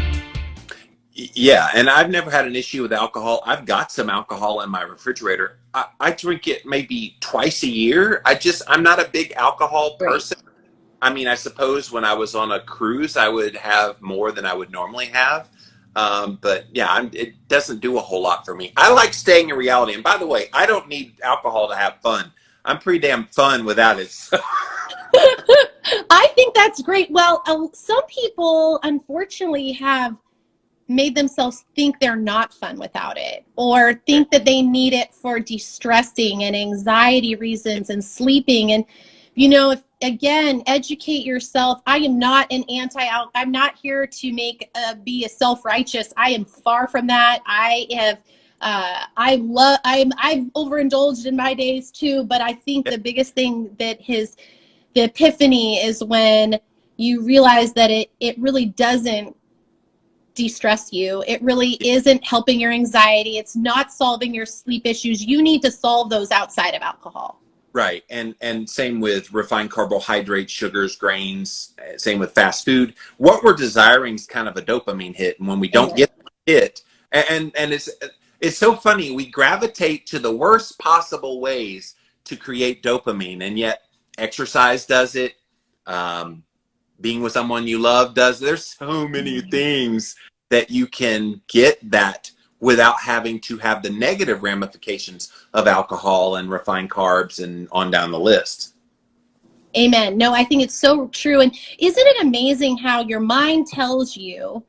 Yeah, and I've never had an issue with alcohol. I've got some alcohol in my refrigerator. I drink it maybe twice a year. I'm not a big alcohol person. I mean, I suppose when I was on a cruise, I would have more than I would normally have. But yeah, it doesn't do a whole lot for me. I like staying in reality. And by the way, I don't need alcohol to have fun. I'm pretty damn fun without it. So. I think that's great. Well, some people, unfortunately, have made themselves think they're not fun without it, or think that they need it for de-stressing and anxiety reasons and sleeping. And, you know, if, again, educate yourself. I am not an I'm not here to be a self-righteous. I am far from that. I've overindulged in my days too, but I think the biggest thing that the epiphany is when you realize that it really doesn't de-stress you. It really isn't helping your anxiety. It's not solving your sleep issues. You need to solve those outside of alcohol. Right. And same with refined carbohydrates, sugars, grains, same with fast food. What we're desiring is kind of a dopamine hit. And when we don't get it, and it's so funny, we gravitate to the worst possible ways to create dopamine. And yet exercise does it. Being with someone you love does. There's so many things that you can get that without having to have the negative ramifications of alcohol and refined carbs and on down the list. Amen. No, I think it's so true. And isn't it amazing how your mind tells you,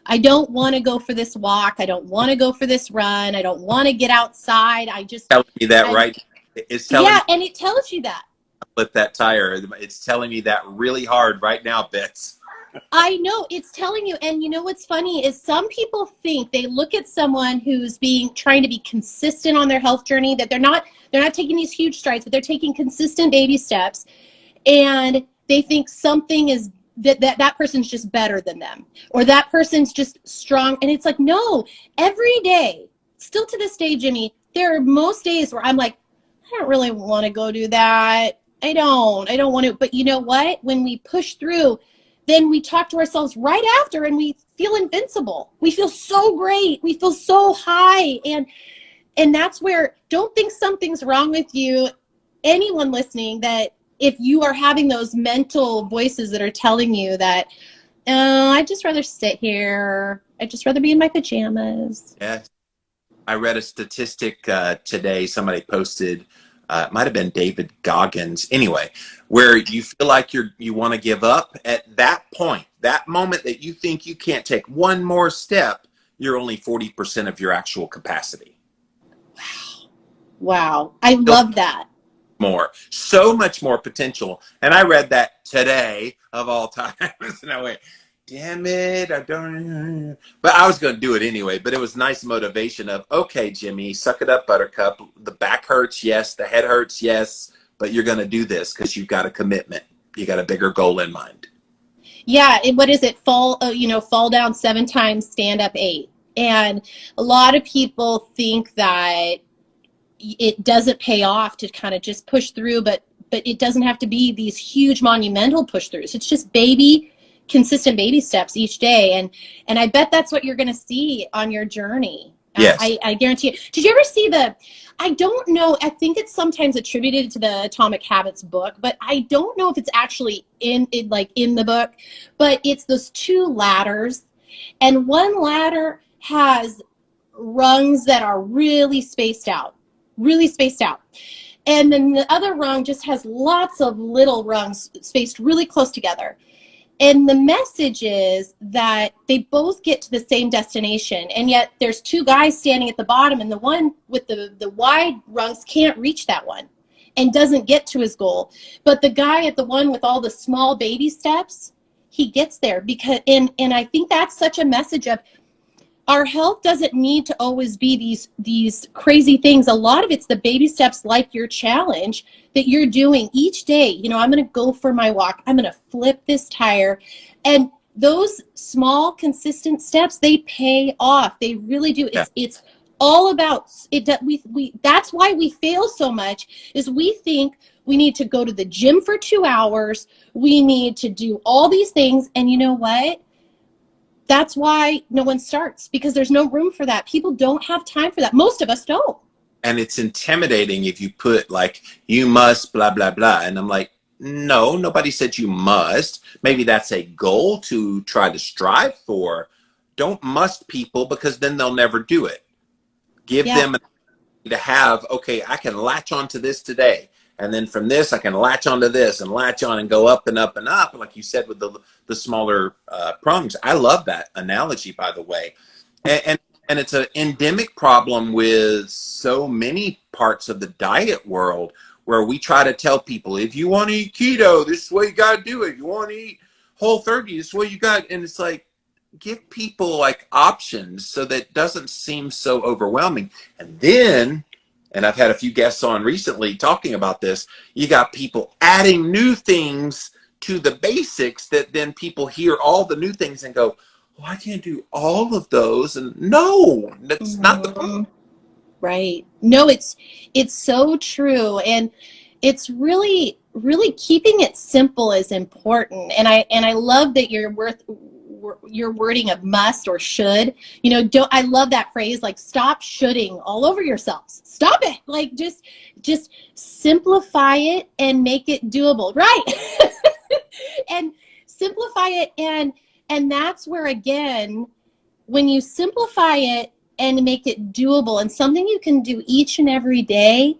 I don't want to go for this walk. I don't want to go for this run. I don't want to get outside. Telling me that, right? It's telling me, and it tells you that. Flip that tire. It's telling me that really hard right now, Bets. I know, it's telling you. And you know what's funny is some people think, they look at someone who's trying to be consistent on their health journey, that they're not taking these huge strides, but they're taking consistent baby steps, and they think something is that person's just better than them, or that person's just strong. And it's like, no, every day, still to this day, Jimmy, there are most days where I'm like, I don't really want to go do that. I don't want to. But you know what? When we push through, then we talk to ourselves right after and we feel invincible. We feel so great. We feel so high. And that's where, don't think something's wrong with you. Anyone listening, that if you are having those mental voices that are telling you that, oh, I'd just rather sit here. I'd just rather be in my pajamas. Yes. I read a statistic today. Somebody posted, it might have been David Goggins. Anyway, where you feel like you want to give up at that point, that moment that you think you can't take one more step, you're only 40% of your actual capacity. Wow. I love that. So much more potential. And I read that today of all times. And I went, damn it, I don't. But I was going to do it anyway. But it was nice motivation of, okay, Jimmy, suck it up, Buttercup. The back hurts, yes. The head hurts, yes. But you're going to do this because you've got a commitment. You got a bigger goal in mind. Yeah. What is it? Fall down 7 times, stand up 8. And a lot of people think that it doesn't pay off to kind of just push through, but it doesn't have to be these huge monumental push throughs. It's just consistent baby steps each day. And I bet that's what you're going to see on your journey. Yes. I guarantee it. Did you ever see I don't know, I think it's sometimes attributed to the Atomic Habits book, but I don't know if it's actually in the book, but it's those 2 ladders, and one ladder has rungs that are really spaced out. And then the other rung just has lots of little rungs spaced really close together. And the message is that they both get to the same destination, and yet there's two guys standing at the bottom, and the one with the wide rungs can't reach that one and doesn't get to his goal. But the guy at the one with all the small baby steps, he gets there. Because and I think that's such a message of our health doesn't need to always be these crazy things. A lot of it's the baby steps, like your challenge that you're doing each day. You know, I'm going to go for my walk. I'm going to flip this tire. And those small, consistent steps, they pay off. They really do. Yeah. It's all about it. That's why we fail so much, is we think we need to go to the gym for 2 hours. We need to do all these things. And you know what? That's why no one starts, because there's no room for that. People don't have time for that. Most of us don't. And it's intimidating if you put like, you must blah, blah, blah. And I'm like, no, nobody said you must. Maybe that's a goal to try to strive for. Don't must people, because then they'll never do it. Give them to have, okay, I can latch onto this today. And then from this, I can latch onto this and latch on and go up and up and up. Like you said, with the smaller prongs. I love that analogy, by the way. And it's an endemic problem with so many parts of the diet world, where we try to tell people, if you want to eat keto, this is the way you got to do it. If you want to eat Whole30, this is what you got. And it's like, give people like options so that it doesn't seem so overwhelming. And then, and I've had a few guests on recently talking about this, you got people adding new things to the basics that then people hear all the new things and go, well, I can't do all of those. And no, that's not the point. Right. No, it's so true. And it's really, really keeping it simple is important. And I love that your wording of must or should. You know, I love that phrase, like, stop shoulding all over yourselves. Stop it. Like, just simplify it and make it doable. Right. And simplify it. And that's where, again, when you simplify it and make it doable and something you can do each and every day,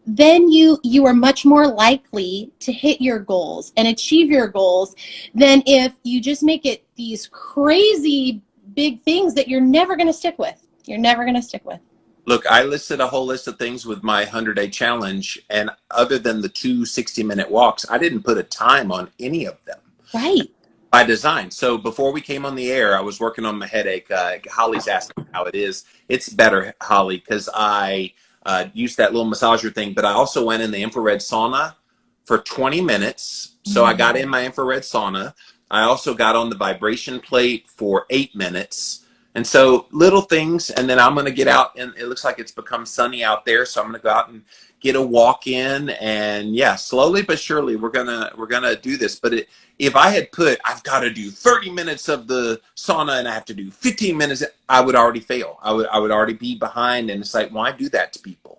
then you are much more likely to hit your goals and achieve your goals than if you just make it these crazy big things that you're never going to stick with. You're never going to stick with. Look, I listed a whole list of things with my 100-day challenge, and other than the 2 60-minute walks, I didn't put a time on any of them. Right. By design. So before we came on the air, I was working on my headache. Holly's asking how it is. It's better, Holly, because I used that little massager thing, but I also went in the infrared sauna for 20 minutes. So I got in my infrared sauna. I also got on the vibration plate for 8 minutes. And so little things, and then I'm going to get out, and it looks like it's become sunny out there. So I'm going to go out and get a walk in, and yeah, slowly but surely we're gonna do this. But if I had put, I've got to do 30 minutes of the sauna and I have to do 15 minutes, I would already fail. I would already be behind, and it's like, why do that to people?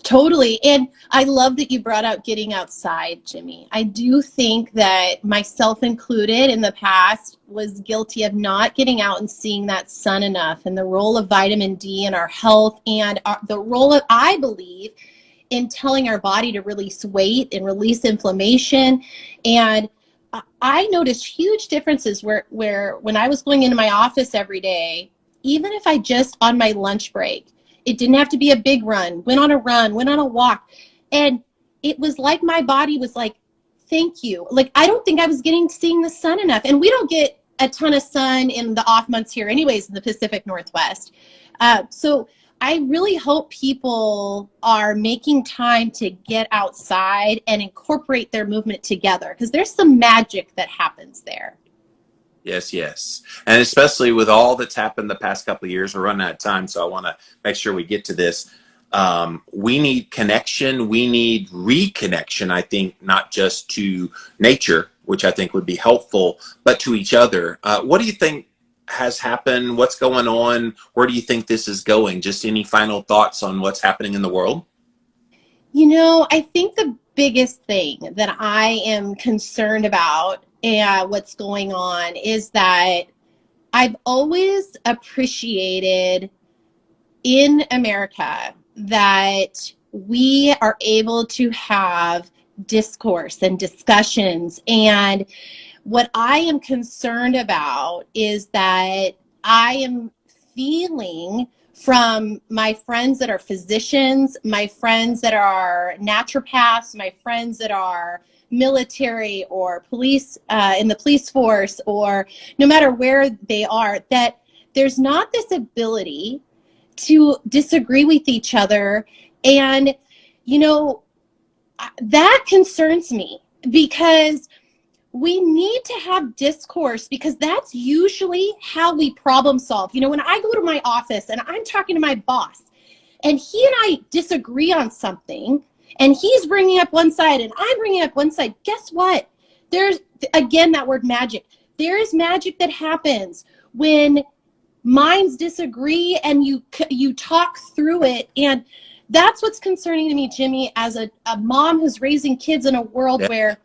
Totally. And I love that you brought out getting outside, Jimmy. I do think that, myself included, in the past was guilty of not getting out and seeing that sun enough, and the role of vitamin D in our health, and the role of, I believe, in telling our body to release weight and release inflammation. And I noticed huge differences where when I was going into my office every day, even if I just on my lunch break, it didn't have to be a big run, went on a walk. And it was like my body was like, thank you. Like, I don't think I was seeing the sun enough. And we don't get a ton of sun in the off months here anyways in the Pacific Northwest. So I really hope people are making time to get outside and incorporate their movement together, because there's some magic that happens there. Yes, yes. And especially with all that's happened the past couple of years, we're running out of time, so I want to make sure we get to this. We need connection. We need reconnection, I think, not just to nature, which I think would be helpful, but to each other. What do you think has happened? What's going on? Where do you think this is going? Just any final thoughts on what's happening in the world? You know, I think the biggest thing that I am concerned about and what's going on is that I've always appreciated in America that we are able to have discourse and discussions. And what I am concerned about is that I am feeling from my friends that are physicians, my friends that are naturopaths, my friends that are military or police, in the police force, or no matter where they are, that there's not this ability to disagree with each other. And, you know, that concerns me, because we need to have discourse, because that's usually how we problem solve. You know, when I go to my office and I'm talking to my boss and he and I disagree on something and he's bringing up one side and I'm bringing up one side, guess what? There's, again, that word magic. There is magic that happens when minds disagree and you talk through it. And that's what's concerning to me, Jimmy, as a mom who's raising kids in a world where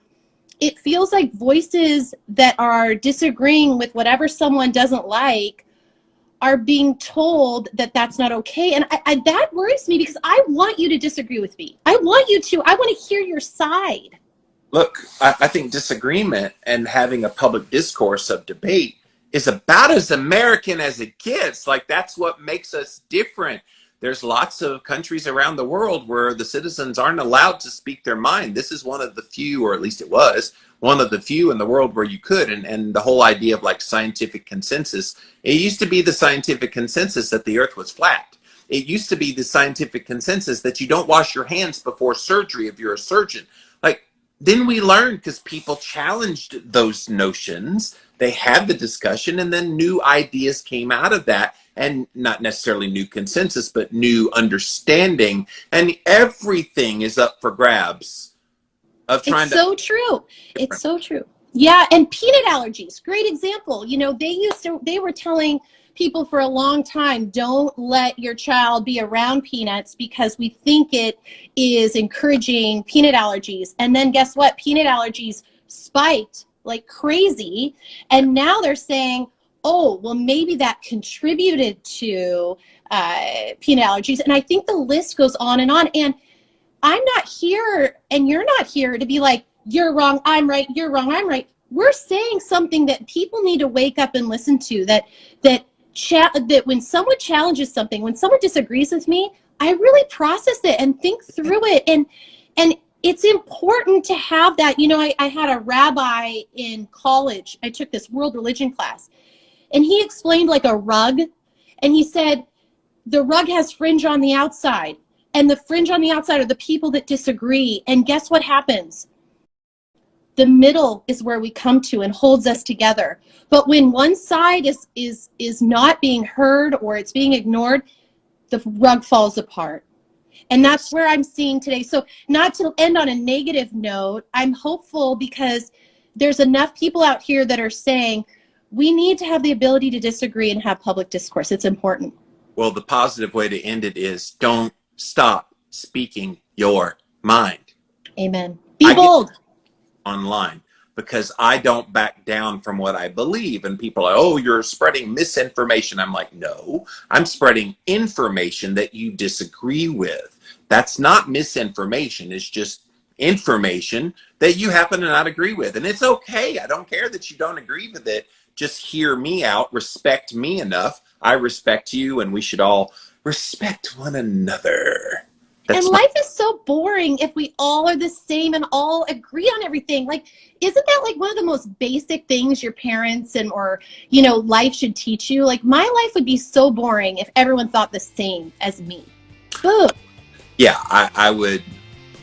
it feels like voices that are disagreeing with whatever someone doesn't like are being told that that's not okay. And that worries me, because I want you to disagree with me. I want to hear your side. Look, I think disagreement and having a public discourse of debate is about as American as it gets. Like, that's what makes us different. There's lots of countries around the world where the citizens aren't allowed to speak their mind. This is one of the few, or at least it was one of the few in the world where you could. And the whole idea of like scientific consensus, it used to be the scientific consensus that the earth was flat. It used to be the scientific consensus that you don't wash your hands before surgery if you're a surgeon. Like, then we learned, because people challenged those notions, they had the discussion, and then new ideas came out of that. And not necessarily new consensus, but new understanding. And everything is up for grabs of trying to. It's so true. It's so true. Yeah. And peanut allergies, great example. You know, they were telling people for a long time, don't let your child be around peanuts because we think it is encouraging peanut allergies. And then guess what? Peanut allergies spiked like crazy. And now they're saying, oh, well, maybe that contributed to peanut allergies. And I think the list goes on. And I'm not here, and you're not here to be like, you're wrong, I'm right, you're wrong, I'm right. We're saying something that people need to wake up and listen to, that when someone challenges something, when someone disagrees with me, I really process it and think through it. And it's important to have that. You know, I had a rabbi in college. I took this world religion class. And he explained like a rug, and he said, the rug has fringe on the outside, and the fringe on the outside are the people that disagree. And guess what happens? The middle is where we come to and holds us together. But when one side is not being heard, or it's being ignored, the rug falls apart. And that's where I'm seeing today. So not to end on a negative note, I'm hopeful, because there's enough people out here that are saying, we need to have the ability to disagree and have public discourse. It's important. Well, the positive way to end it is, don't stop speaking your mind. Amen. Be bold. Online, because I don't back down from what I believe. And people are, oh, you're spreading misinformation. I'm like, no, I'm spreading information that you disagree with. That's not misinformation. It's just information that you happen to not agree with. And it's okay. I don't care that you don't agree with it. Just hear me out, respect me enough. I respect you, and we should all respect one another. And life is so boring if we all are the same and all agree on everything. Like, isn't that like one of the most basic things your parents or life should teach you? Like, my life would be so boring if everyone thought the same as me. Ugh. Yeah, I would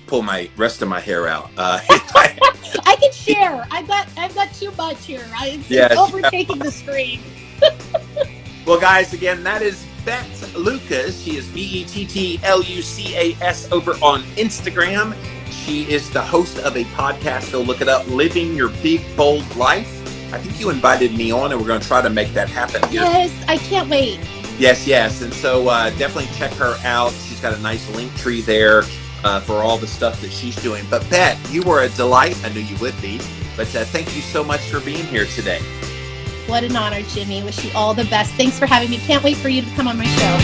pull my rest of my hair out. I can share. I've got too much here. It's overtaking the screen. Well, guys, again, that is Bett Lucas. She is BettLucas over on Instagram. She is the host of a podcast. Go look it up, Living Your Big Bold Life. I think you invited me on, and we're going to try to make that happen here. Yes, I can't wait. Yes. And so definitely check her out. She's got a nice link tree there for all the stuff that she's doing. But Bett, you were a delight. I knew you would be. But thank you so much for being here today. What an honor, Jimmy. Wish you all the best. Thanks for having me. Can't wait for you to come on my show.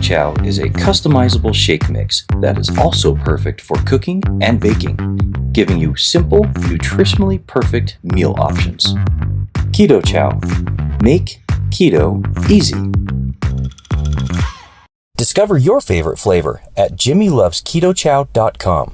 Chow is a customizable shake mix that is also perfect for cooking and baking, giving you simple, nutritionally perfect meal options. Keto Chow. Make keto easy. Discover your favorite flavor at jimmylovesketochow.com.